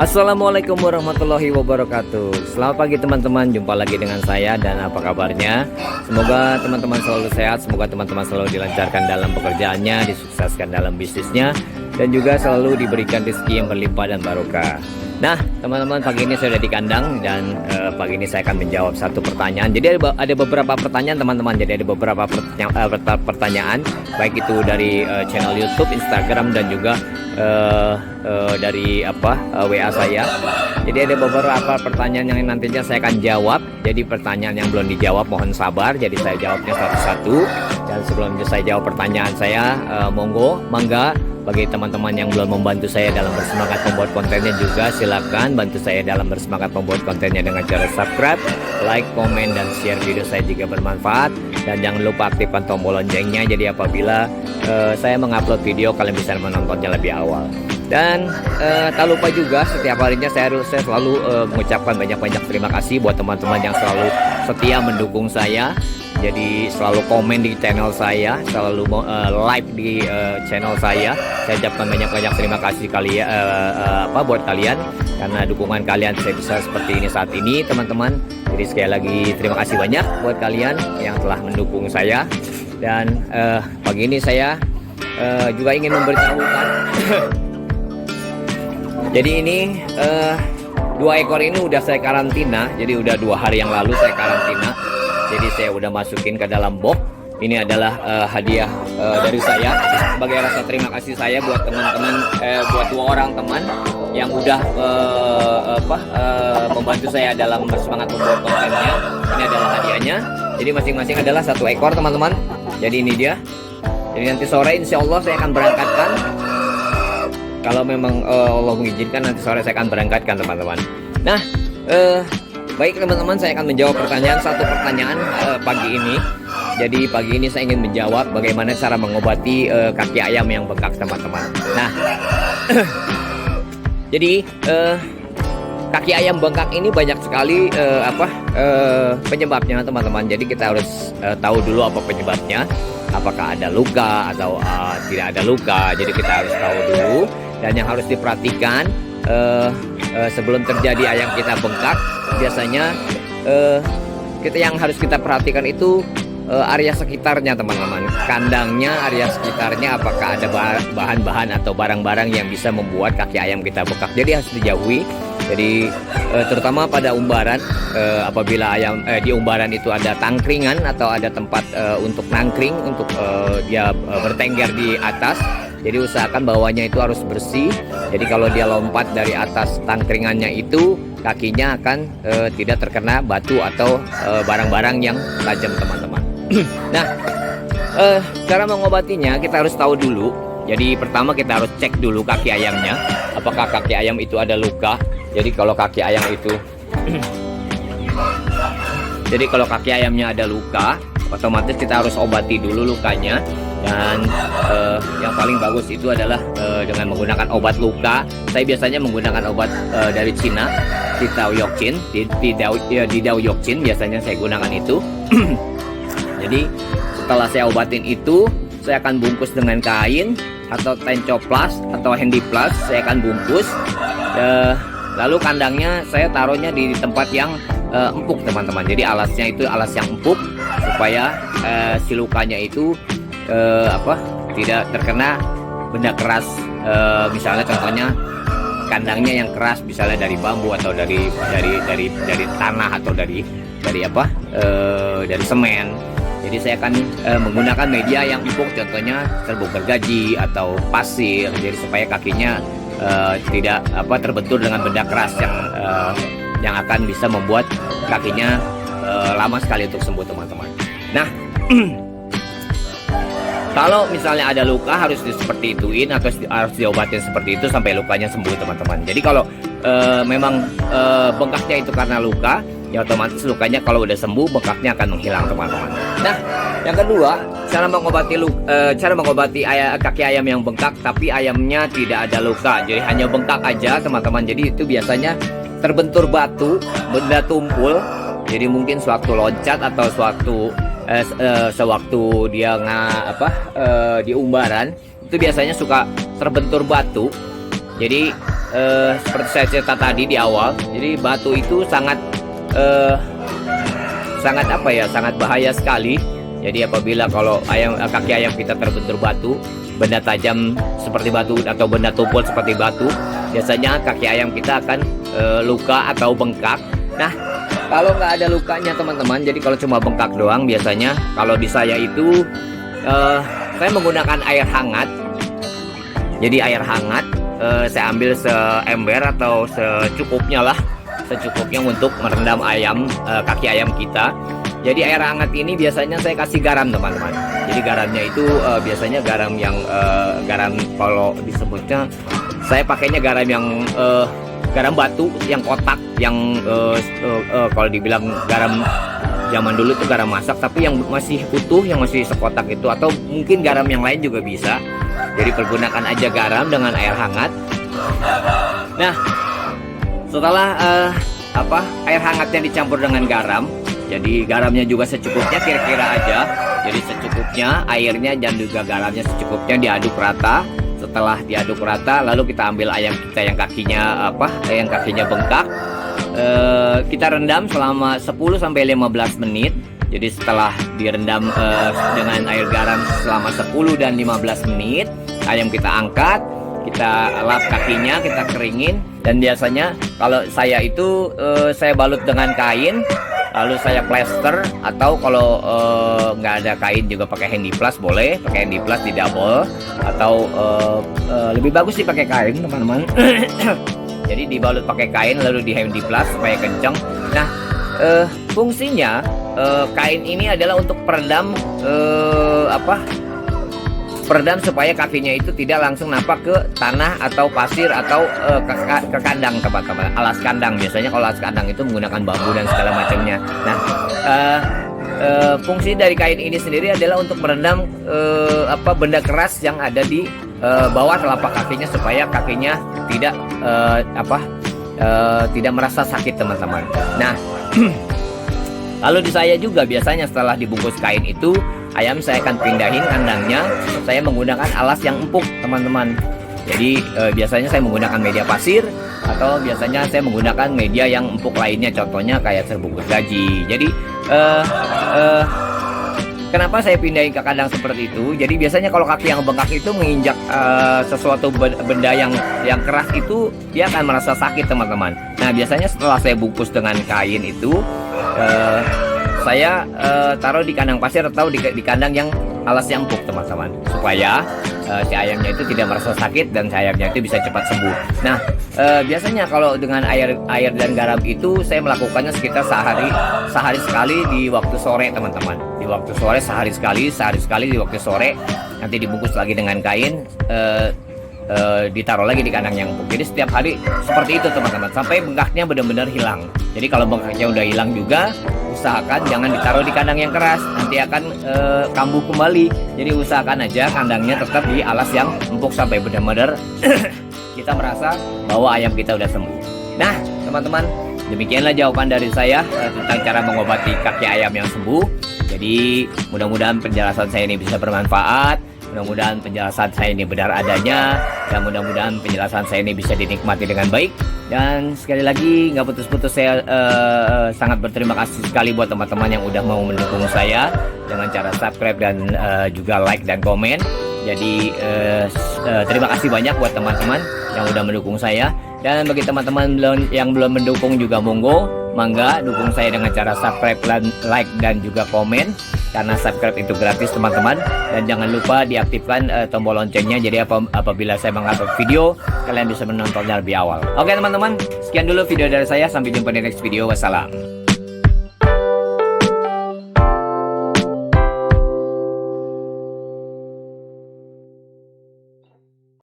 Assalamualaikum warahmatullahi wabarakatuh. Selamat pagi teman-teman, jumpa lagi dengan saya dan apa kabarnya? Semoga teman-teman selalu sehat, semoga teman-teman selalu dilancarkan dalam pekerjaannya, disukseskan dalam bisnisnya, dan juga selalu diberikan rezeki yang berlimpah dan barokah. Nah teman-teman, pagi ini saya sudah di kandang dan pagi ini saya akan menjawab satu pertanyaan. Jadi ada beberapa pertanyaan teman-teman. Jadi ada beberapa pertanyaan, baik itu dari channel YouTube, Instagram, dan juga dari WA saya. Jadi ada beberapa pertanyaan yang nantinya saya akan jawab. Jadi pertanyaan yang belum dijawab mohon sabar. Jadi saya jawabnya satu-satu. Dan sebelum saya jawab pertanyaan saya, mangga bagi teman-teman yang belum membantu saya dalam bersemangat membuat kontennya, juga silakan bantu saya dalam bersemangat membuat kontennya dengan cara subscribe, like, komen, dan share video saya jika bermanfaat. Dan jangan lupa aktifkan tombol loncengnya, jadi apabila saya mengupload video kalian bisa menontonnya lebih awal. Dan tak lupa juga setiap harinya saya selalu mengucapkan banyak-banyak terima kasih buat teman-teman yang selalu setia mendukung saya. Jadi selalu komen di channel saya, selalu like di channel saya. Saya ucapkan banyak-banyak terima kasih kalian buat kalian, karena dukungan kalian saya bisa seperti ini saat ini teman-teman. Jadi sekali lagi terima kasih banyak buat kalian yang telah mendukung saya. Dan pagi ini saya juga ingin memberitahukan jadi ini 2 ekor ini udah saya karantina. Jadi udah 2 hari yang lalu saya karantina. Jadi saya udah masukin ke dalam box. Ini adalah hadiah dari saya sebagai rasa terima kasih saya buat teman-teman, buat 2 orang teman yang udah membantu saya dalam bersemangat membuat kontennya. Ini adalah hadiahnya. Jadi masing-masing adalah 1 ekor teman-teman. Jadi ini dia. Jadi nanti sore insya Allah saya akan berangkatkan. Kalau memang Allah mengizinkan, nanti sore saya akan berangkatkan teman-teman. Nah baik teman-teman, saya akan menjawab satu pertanyaan pagi ini. Jadi pagi ini saya ingin menjawab bagaimana cara mengobati kaki ayam yang bengkak teman-teman. Nah jadi kaki ayam bengkak ini banyak sekali penyebabnya teman-teman. Jadi kita harus tahu dulu apa penyebabnya, apakah ada luka atau tidak ada luka. Jadi kita harus tahu dulu. Dan yang harus diperhatikan sebelum terjadi ayam kita bengkak, biasanya yang harus kita perhatikan itu area sekitarnya teman-teman. Kandangnya, area sekitarnya, apakah ada bahan-bahan atau barang-barang yang bisa membuat kaki ayam kita bengkak. Jadi harus dijauhi. Jadi terutama pada umbaran, apabila ayam di umbaran itu ada tangkringan atau ada tempat untuk nangkring, untuk dia bertengger di atas. Jadi usahakan bawahnya itu harus bersih. Jadi kalau dia lompat dari atas tangkringannya itu, kakinya akan tidak terkena batu atau barang-barang yang tajam teman-teman. Nah cara mengobatinya kita harus tahu dulu. Jadi pertama kita harus cek dulu kaki ayamnya, apakah kaki ayam itu ada luka. Jadi kalau kaki ayam itu jadi kalau kaki ayamnya ada luka, otomatis kita harus obati dulu lukanya. Dan yang paling bagus itu adalah dengan menggunakan obat luka. Saya biasanya menggunakan obat dari Cina, Didaoyocin, Didaoyocin biasanya saya gunakan itu. Jadi setelah saya obatin itu, saya akan bungkus dengan kain atau tencoplas atau handiplas. Saya akan bungkus. Lalu kandangnya saya taruhnya di tempat yang empuk teman-teman. Jadi alasnya itu alas yang empuk supaya si lukanya itu tidak terkena benda keras. Misalnya contohnya kandangnya yang keras, misalnya dari bambu atau dari tanah atau dari semen. Jadi saya akan menggunakan media yang empuk, contohnya serbuk gergaji atau pasir. Jadi supaya kakinya tidak terbentur dengan benda keras yang akan bisa membuat kakinya lama sekali untuk sembuh teman-teman. Nah kalau misalnya ada luka harus seperti ituin atau harus diobatin seperti itu sampai lukanya sembuh teman-teman. Jadi kalau memang bengkaknya itu karena luka, ya otomatis lukanya kalau udah sembuh bengkaknya akan menghilang teman-teman. Nah yang kedua, cara mengobati kaki ayam yang bengkak tapi ayamnya tidak ada luka, jadi hanya bengkak aja teman-teman. Jadi itu biasanya terbentur batu, benda tumpul. Jadi mungkin sewaktu loncat atau sewaktu dia di umbaran itu biasanya suka terbentur batu. Jadi seperti saya cerita tadi di awal, jadi batu itu sangat apa ya, sangat bahaya sekali. Jadi apabila kalau kaki ayam kita terbentur batu, benda tajam seperti batu atau benda tumpul seperti batu, biasanya kaki ayam kita akan luka atau bengkak. Nah, kalau nggak ada lukanya teman-teman, jadi kalau cuma bengkak doang, biasanya kalau di saya itu saya menggunakan air hangat. Jadi air hangat saya ambil seember atau secukupnya lah, secukupnya untuk merendam kaki ayam kita. Jadi air hangat ini biasanya saya kasih garam teman-teman. Jadi garamnya itu biasanya garam yang garam, kalau disebutnya saya pakainya garam yang garam batu yang kotak, yang kalau dibilang garam zaman dulu itu garam masak, tapi yang masih utuh, yang masih sekotak itu, atau mungkin garam yang lain juga bisa. Jadi pergunakan aja garam dengan air hangat. Nah, setelah air hangatnya dicampur dengan garam, jadi garamnya juga secukupnya, kira-kira aja. Jadi secukupnya airnya dan juga garamnya secukupnya, diaduk rata. Setelah diaduk rata, lalu kita ambil ayam kita yang kakinya bengkak. Kita rendam selama 10-15 menit. Jadi setelah direndam dengan air garam selama 10 dan 15 menit, ayam kita angkat, kita lap kakinya, kita keringin. Dan biasanya kalau saya itu saya balut dengan kain, lalu saya plester, atau kalau nggak ada kain juga pakai handy plus boleh, pakai handy plus di double, atau lebih bagus sih pakai kain teman-teman. Jadi dibalut pakai kain lalu di handy plus supaya kenceng. Nah, fungsinya kain ini adalah untuk peredam peredam supaya kakinya itu tidak langsung nampak ke tanah atau pasir atau ke kandang teman-teman. Alas kandang, biasanya kalau alas kandang itu menggunakan bambu dan segala macamnya. Nah, fungsi dari kain ini sendiri adalah untuk merendam benda keras yang ada di bawah telapak kakinya, supaya kakinya tidak merasa sakit teman-teman. Nah, lalu di saya juga biasanya setelah dibungkus kain itu, ayam saya akan pindahin kandangnya. Saya menggunakan alas yang empuk teman-teman. Jadi biasanya saya menggunakan media pasir, atau biasanya saya menggunakan media yang empuk lainnya, contohnya kayak serbungkus gaji. Jadi kenapa saya pindahin ke kandang seperti itu? Jadi biasanya kalau kaki yang bengkak itu menginjak sesuatu benda yang keras itu, dia akan merasa sakit teman-teman. Nah, biasanya setelah saya bungkus dengan kain itu, saya taruh di kandang pasir atau di kandang yang alasnya empuk teman-teman, supaya si ayamnya itu tidak merasa sakit dan si ayamnya itu bisa cepat sembuh. Nah, biasanya kalau dengan air dan garam itu saya melakukannya sekitar sehari sekali di waktu sore teman-teman. Di waktu sore sehari sekali di waktu sore, nanti dibungkus lagi dengan kain, ditaruh lagi di kandang yang empuk. Jadi setiap hari seperti itu teman-teman, sampai bengkaknya benar-benar hilang. Jadi kalau bengkaknya udah hilang juga, usahakan jangan ditaruh di kandang yang keras, nanti akan kambuh kembali. Jadi usahakan aja kandangnya tetap di alas yang empuk sampai benar-benar kita merasa bahwa ayam kita udah sembuh. Nah teman-teman, demikianlah jawaban dari saya tentang cara mengobati kaki ayam yang sembuh. Jadi mudah-mudahan penjelasan saya ini bisa bermanfaat, mudah-mudahan penjelasan saya ini benar adanya, dan mudah-mudahan penjelasan saya ini bisa dinikmati dengan baik. Dan sekali lagi nggak putus-putus, saya sangat berterima kasih sekali buat teman-teman yang udah mau mendukung saya dengan cara subscribe dan juga like dan komen. Jadi terima kasih banyak buat teman-teman yang udah mendukung saya. Dan bagi teman-teman yang belum mendukung juga, mangga dukung saya dengan cara subscribe, like dan juga komen, karena subscribe itu gratis teman-teman. Dan jangan lupa diaktifkan tombol loncengnya, jadi apabila saya mengupload video, kalian bisa menontonnya lebih awal. Oke teman-teman, sekian dulu video dari saya, sampai jumpa di next video. Wassalam.